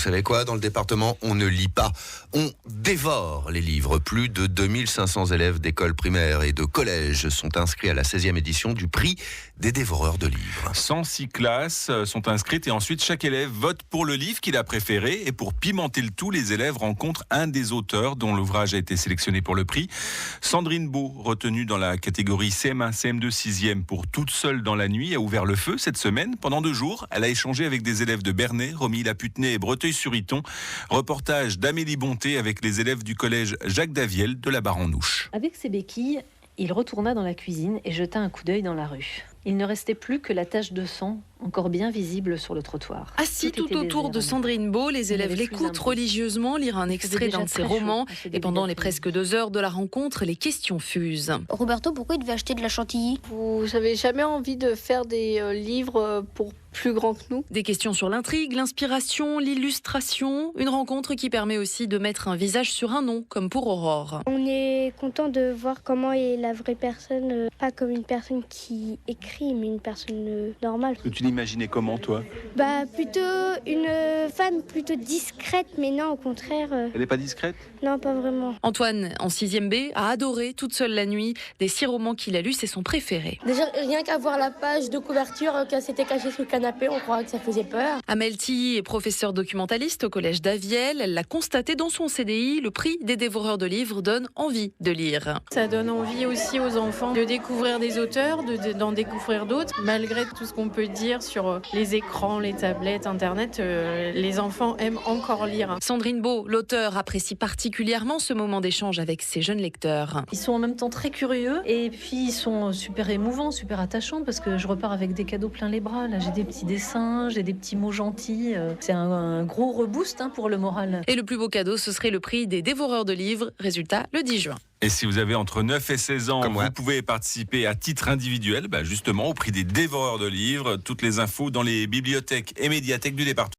savez quoi, dans le département, on ne lit pas, on dévore les livres. Plus de 2500 élèves d'écoles primaires et de collèges sont inscrits à la 16e édition du prix des dévoreurs de livres. 106 classes sont inscrites et ensuite chaque élève vote pour le livre qu'il a préféré. Et pour pimenter le tout, les élèves rencontrent un des auteurs dont l'ouvrage a été sélectionné pour le prix. Sandrine Beau, retenue dans la catégorie CM1, CM2, 6e pour Toute seule dans la nuit, a ouvert le feu cette semaine. Pendant 2 jours, elle a échangé avec des élèves de Bernay, Romilly-la-Putenay et Breteuil-sur-Iton. Reportage d'Amélie Bonté avec les élèves du collège Jacques Daviel de la Baranouche. Avec ses béquilles, il retourna dans la cuisine et jeta un coup d'œil dans la rue. Il ne restait plus que la tache de sang, encore bien visible sur le trottoir. Assis tout autour de Sandrine Beau, les élèves l'écoutent religieusement lire un extrait d'un de ses romans. Et pendant les presque 2 heures de la rencontre, les questions fusent. Roberto, pourquoi il devait acheter de la chantilly? Vous n'avez jamais envie de faire des livres pour plus grand que nous? Des questions sur l'intrigue, l'inspiration, l'illustration. Une rencontre qui permet aussi de mettre un visage sur un nom, comme pour Aurore. On est content de voir comment est la vraie personne, pas comme une personne qui écrit, mais une personne normale. Tu l'imaginais comment, toi? Plutôt une femme plutôt discrète, mais non, au contraire. Elle n'est pas discrète? Non, pas vraiment. Antoine, en 6e B, a adoré Toute seule la nuit. Des 6 romans qu'il a lus, c'est son préféré. Déjà, rien qu'à voir la page de couverture qu'elle s'était cachée sous le canapé, on croirait que ça faisait peur. Amel Tilly est professeure documentaliste au collège d'Aviel. Elle l'a constaté dans son CDI. Le prix des dévoreurs de livres donne envie de lire. Ça donne envie aussi aux enfants de découvrir des auteurs, d'en découvrir d'autres. Malgré tout ce qu'on peut dire sur les écrans, les tablettes, Internet, les enfants aiment encore lire. Sandrine Beau, l'auteur, apprécie particulièrement ce moment d'échange avec ses jeunes lecteurs. Ils sont en même temps très curieux et puis ils sont super émouvants, super attachants parce que je repars avec des cadeaux plein les bras. Là, j'ai des petits dessins, j'ai des petits mots gentils. C'est un gros reboost pour le moral. Et le plus beau cadeau, ce serait le prix des dévoreurs de livres. Résultat, le 10 juin. Et si vous avez entre 9 et 16 ans, vous pouvez participer à titre individuel, justement, au prix des dévoreurs de livres. Toutes les infos dans les bibliothèques et médiathèques du département.